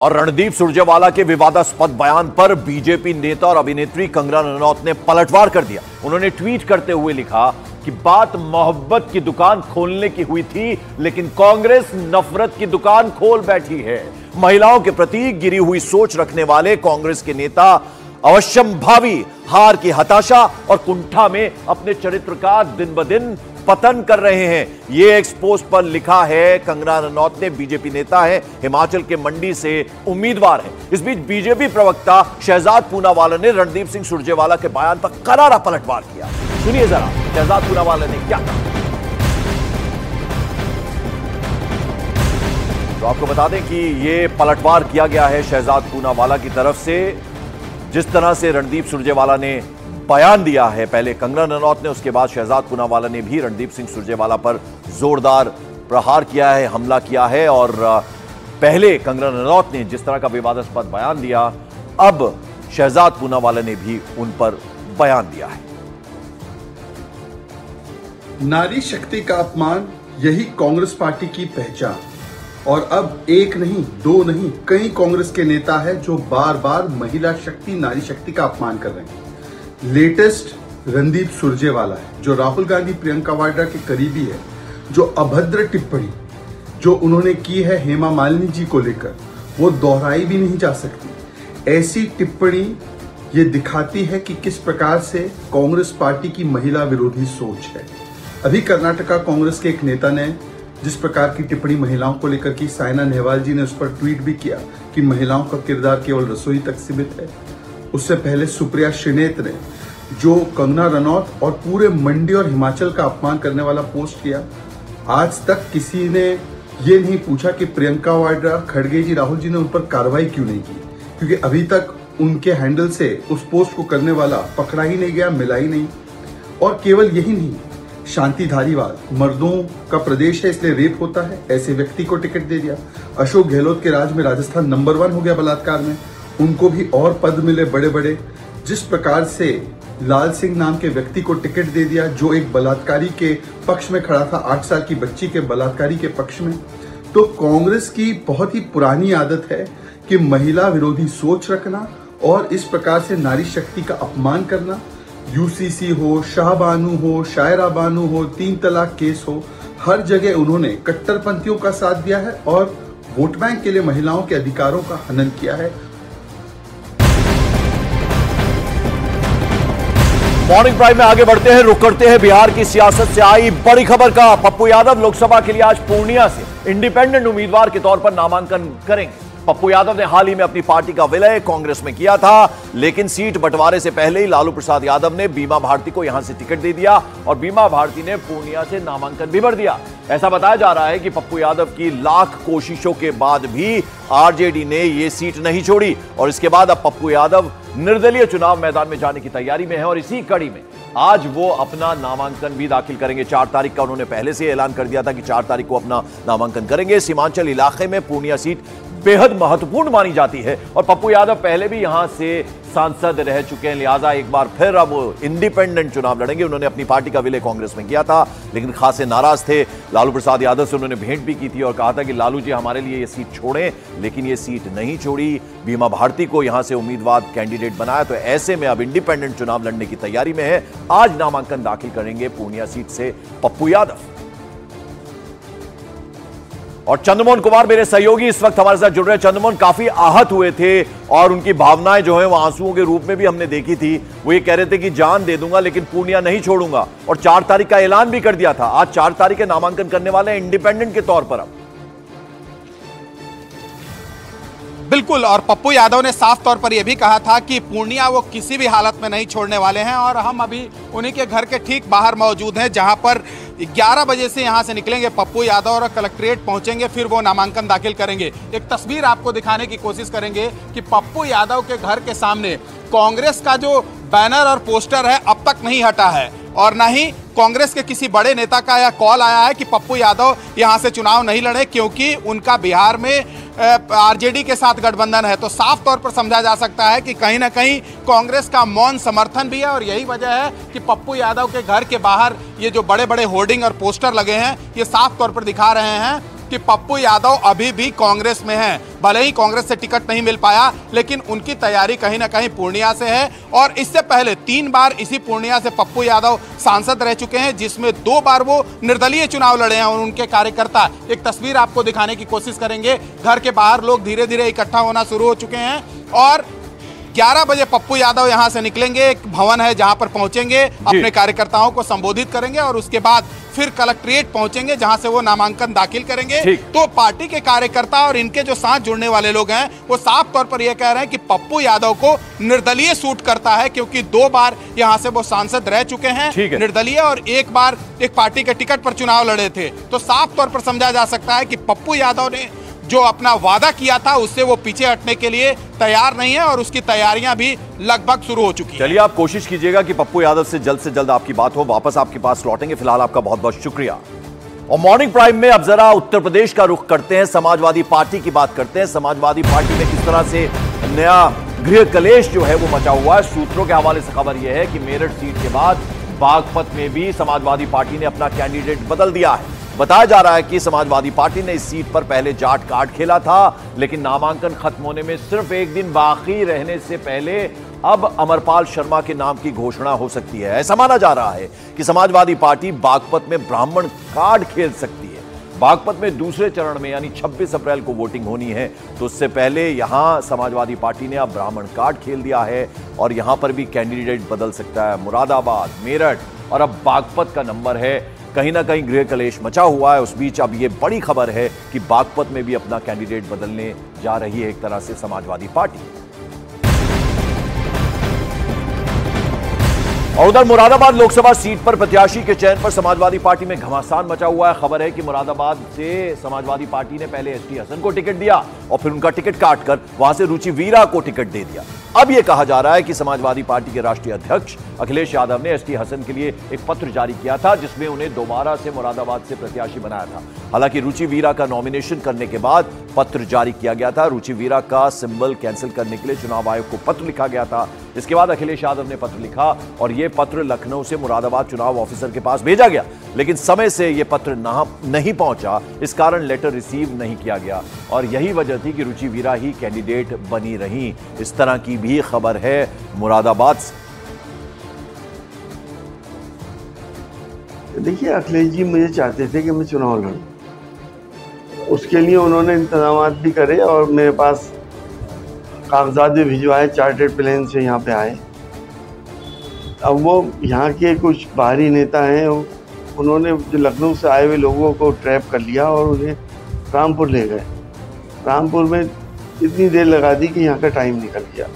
और रणदीप सुरजेवाला के विवादास्पद बयान पर बीजेपी नेता और अभिनेत्री कंगना रनौत ने पलटवार कर दिया। उन्होंने ट्वीट करते हुए लिखा कि बात मोहब्बत की दुकान खोलने की हुई थी, लेकिन कांग्रेस नफरत की दुकान खोल बैठी है। महिलाओं के प्रति गिरी हुई सोच रखने वाले कांग्रेस के नेता अवश्यंभावी हार की हताशा और कुंठा में अपने चरित्र का दिन ब दिन पतन कर रहे हैं। ये एक्सपोज पर लिखा है कंगना रनौत ने। बीजेपी नेता है, हिमाचल के मंडी से उम्मीदवार है। इस बीच बीजेपी प्रवक्ता शहजाद पूनावाला ने रणदीप सिंह सुरजेवाला के बयान पर करारा पलटवार किया। सुनिए जरा शहजाद पूनावाला ने क्या कहा। तो आपको बता दें कि ये पलटवार किया गया है शहजाद पूनावाला की तरफ से। जिस तरह से रणदीप सुरजेवाला ने बयान दिया है, पहले कंगना रनौत ने, उसके बाद शहजाद पूनावाला ने भी रणदीप सिंह सुरजेवाला पर जोरदार प्रहार किया है, हमला किया है। और पहले कंगना रनौत ने जिस तरह का विवादास्पद बयान दिया, अब शहजाद पूनावाला ने भी उन पर बयान दिया है। नारी शक्ति का अपमान, यही कांग्रेस पार्टी की पहचान। और अब एक नहीं, दो नहीं, कई कांग्रेस के नेता हैं जो बार बार महिला शक्ति, नारी शक्ति का अपमान कर रहे हैं। लेटेस्ट रणदीप सुरजेवाला है, जो राहुल गांधी, प्रियंका वाड्रा के करीबी है, जो अभद्र टिप्पणी जो उन्होंने की है हेमा मालिनी जी को लेकर, वो दोहराई भी नहीं जा सकती। ऐसी टिप्पणी ये दिखाती है कि किस प्रकार से कांग्रेस पार्टी की महिला विरोधी सोच है। अभी कर्नाटका कांग्रेस के एक नेता ने जिस प्रकार की टिप्पणी महिलाओं को लेकर की, साइना नेहवाल जी ने उस पर ट्वीट भी किया कि महिलाओं का किरदार केवल रसोई तक सीमित है। उससे पहले सुप्रिया श्रीनेत ने जो कंगना रनौत और पूरे मंडी और हिमाचल का अपमान करने वाला पोस्ट किया, आज तक किसी ने ये नहीं पूछा कि प्रियंका वाड्रा, खड़गे जी, राहुल जी ने उन पर कार्रवाई क्यों नहीं की, क्योंकि अभी तक उनके हैंडल से उस पोस्ट को करने वाला पकड़ा ही नहीं गया, मिला ही नहीं। और केवल यही नहीं, शांति धारीवाल, मर्दों का प्रदेश है इसलिए रेप होता है, ऐसे व्यक्ति को टिकट दे दिया। अशोक गहलोत के राज में राजस्थान नंबर 1 हो गया बलात्कार में, उनको भी और पद मिले बड़े बड़े। जिस प्रकार से लाल सिंह नाम के व्यक्ति को टिकट दे दिया, जो एक बलात्कारी के पक्ष में खड़ा था, 8 साल की बच्ची के बलात्कारी के पक्ष में। तो कांग्रेस की बहुत ही पुरानी आदत है कि महिला विरोधी सोच रखना और इस प्रकार से नारी शक्ति का अपमान करना। यूसीसी हो, शाहबानू हो, शायरा बानू हो, 3 तलाक केस हो, हर जगह उन्होंने कट्टरपंथियों का साथ दिया है और वोट बैंक के लिए महिलाओं के अधिकारों का हनन किया है। मॉर्निंग प्राइम में आगे बढ़ते हैं, रुक करते हैं बिहार की सियासत से आई बड़ी खबर का। पप्पू यादव लोकसभा के लिए आज पूर्णिया से इंडिपेंडेंट उम्मीदवार के तौर पर नामांकन करेंगे। पप्पू यादव ने हाल ही में अपनी पार्टी का विलय कांग्रेस में किया था, लेकिन सीट बंटवारे से पहले ही लालू प्रसाद यादव ने बीमा भारती को यहां से टिकट दे दिया और बीमा भारती ने पूर्णिया से नामांकन भी भर दिया। ऐसा बताया जा रहा है कि पप्पू यादव की लाख कोशिशों के बाद भी आरजेडी ने यह सीट नहीं छोड़ी और इसके बाद अब पप्पू यादव निर्दलीय चुनाव मैदान में जाने की तैयारी में है और इसी कड़ी में आज वो अपना नामांकन भी दाखिल करेंगे। 4 तारीख का उन्होंने पहले से ऐलान कर दिया था कि 4 तारीख को अपना नामांकन करेंगे। सीमांचल इलाके में पूर्णिया सीट बेहद महत्वपूर्ण मानी जाती है और पप्पू यादव पहले भी यहां से सांसद रह चुके हैं, लिहाजा एक बार फिर अब इंडिपेंडेंट चुनाव लड़ेंगे। उन्होंने अपनी पार्टी का विलय कांग्रेस में किया था, लेकिन खासे नाराज थे। लालू प्रसाद यादव से उन्होंने भेंट भी की थी और कहा था कि लालू जी हमारे लिए ये सीट छोड़ें, लेकिन ये सीट नहीं छोड़ी। बीमा भारती को यहां से उम्मीदवार कैंडिडेट बनाया, तो ऐसे में अब इंडिपेंडेंट चुनाव लड़ने की तैयारी में है। आज नामांकन दाखिल करेंगे पूर्णिया सीट से पप्पू यादव। और चंद्रमोहन कुमार मेरे सहयोगी इस वक्त हमारे साथ जुड़ रहे हैं। चंद्रमोहन काफी आहत हुए थे और उनकी भावनाएं जो है वो आंसुओं के रूप में भी हमने देखी थी। वो ये कह रहे थे कि जान दे दूंगा लेकिन पूर्णिया नहीं छोड़ूंगा और 4 तारीख का ऐलान भी कर दिया था। आज 4 तारीख के नामांकन करने वाले हैं इंडिपेंडेंट के तौर पर। अब बिल्कुल, और पप्पू यादव ने साफ तौर पर यह भी कहा था कि पूर्णिया वो किसी भी हालत में नहीं छोड़ने वाले हैं और हम अभी उन्हीं के घर के ठीक बाहर मौजूद हैं, जहां पर 11 बजे से यहां से निकलेंगे पप्पू यादव और कलेक्ट्रेट पहुंचेंगे, फिर वो नामांकन दाखिल करेंगे। एक तस्वीर आपको दिखाने की कोशिश करेंगे कि पप्पू यादव के घर के सामने कांग्रेस का जो बैनर और पोस्टर है अब तक नहीं हटा है और न ही कांग्रेस के किसी बड़े नेता का यह कॉल आया है कि पप्पू यादव यहां से चुनाव नहीं लड़े, क्योंकि उनका बिहार में आरजेडी के साथ गठबंधन है। तो साफ तौर पर समझा जा सकता है कि कहीं ना कहीं कांग्रेस का मौन समर्थन भी है और यही वजह है कि पप्पू यादव के घर के बाहर ये जो बड़े बड़े होर्डिंग और पोस्टर लगे हैं, ये साफ तौर पर दिखा रहे हैं कि पप्पू यादव अभी भी कांग्रेस में हैं। भले ही कांग्रेस से टिकट नहीं मिल पाया, लेकिन उनकी तैयारी कहीं ना कहीं पूर्णिया से है। और इससे पहले 3 बार इसी पूर्णिया से पप्पू यादव सांसद रह चुके हैं, जिसमें 2 बार वो निर्दलीय चुनाव लड़े हैं। और उनके कार्यकर्ता, एक तस्वीर आपको दिखाने की कोशिश करेंगे, घर के बाहर लोग धीरे धीरे इकट्ठा होना शुरू हो चुके हैं। और 11 बजे पप्पू यादव यहां से निकलेंगे, एक भवन है जहां पर पहुंचेंगे, अपने कार्यकर्ताओं को संबोधित करेंगे और उसके बाद फिर कलेक्ट्रेट पहुंचेंगे, जहां से वो नामांकन दाखिल करेंगे। तो पार्टी के कार्यकर्ता और इनके जो साथ जुड़ने वाले लोग हैं, वो साफ तौर पर यह कह रहे हैं कि पप्पू यादव को निर्दलीय सूट करता है, क्योंकि 2 बार यहां से वो सांसद रह चुके हैं निर्दलीय, और 1 बार एक पार्टी के टिकट पर चुनाव लड़े थे। तो साफ तौर पर समझा जा सकता है कि पप्पू यादव ने जो अपना वादा किया था उससे वो पीछे हटने के लिए तैयार नहीं है, और उसकी तैयारियां भी लगभग शुरू हो चुकी हैं। चलिए, आप कोशिश कीजिएगा कि पप्पू यादव से जल्द आपकी बात हो। वापस आपके पास लौटेंगे। फिलहाल आपका बहुत बहुत शुक्रिया। और मॉर्निंग प्राइम में अब जरा उत्तर प्रदेश का रुख करते हैं, समाजवादी पार्टी की बात करते हैं। समाजवादी पार्टी में किस तरह से नया गृह कलेश जो है वो मचा हुआ है। सूत्रों के हवाले से खबर यह है कि मेरठ सीट के बाद बागपत में भी समाजवादी पार्टी ने अपना कैंडिडेट बदल दिया है। बताया जा रहा है कि समाजवादी पार्टी ने इस सीट पर पहले जाट कार्ड खेला था, लेकिन नामांकन खत्म होने में सिर्फ 1 दिन बाकी रहने से पहले अब अमरपाल शर्मा के नाम की घोषणा हो सकती है। ऐसा माना जा रहा है कि समाजवादी पार्टी बागपत में ब्राह्मण कार्ड खेल सकती है। बागपत में दूसरे चरण में यानी 26 अप्रैल को वोटिंग होनी है, तो उससे पहले यहां समाजवादी पार्टी ने अब ब्राह्मण कार्ड खेल दिया है और यहां पर भी कैंडिडेट बदल सकता है। मुरादाबाद, मेरठ और अब बागपत का नंबर है। कहीं ना कहीं गृह कलेश मचा हुआ है। उस बीच अब यह बड़ी खबर है कि बागपत में भी अपना कैंडिडेट बदलने जा रही है एक तरह से समाजवादी पार्टी। और उधर मुरादाबाद लोकसभा सीट पर प्रत्याशी के चयन पर समाजवादी पार्टी में घमासान मचा हुआ है। खबर है कि मुरादाबाद से समाजवादी पार्टी ने पहले एसटी हसन को टिकट दिया और फिर उनका टिकट काटकर वहां से रुचि वीरा को टिकट दे दिया। अब यह कहा जा रहा है कि समाजवादी पार्टी के राष्ट्रीय अध्यक्ष अखिलेश यादव ने एसटी हसन के लिए एक पत्र जारी किया था, जिसमें उन्हें दोबारा से मुरादाबाद से प्रत्याशी बनाया था। हालांकि रुचि वीरा का नॉमिनेशन करने के बाद पत्र जारी किया गया था। रुचि वीरा का सिंबल कैंसिल करने के लिए चुनाव आयोग को पत्र लिखा गया था। इसके बाद अखिलेश यादव ने पत्र लिखा और यह पत्र लखनऊ से मुरादाबाद चुनाव ऑफिसर के पास भेजा गया, लेकिन समय से यह पत्र नहीं पहुंचा। इस कारण लेटर रिसीव नहीं किया गया और यही वजह थी कि रुचि वीरा ही कैंडिडेट बनी रही। इस तरह की भी खबर है मुरादाबाद से। देखिए, अखिलेश जी मुझे चाहते थे कि मैं चुनाव लड़ूं, उसके लिए उन्होंने इंतजाम भी करे और मेरे पास कागजात भी भिजवाए, चार्टर्ड प्लेन से यहाँ पे आए। अब वो यहाँ के कुछ बाहरी नेता हैं, उन्होंने जो लखनऊ से आए हुए लोगों को ट्रैप कर लिया और उन्हें रामपुर ले गए। रामपुर में इतनी देर लगा दी कि यहाँ का टाइम निकल गया।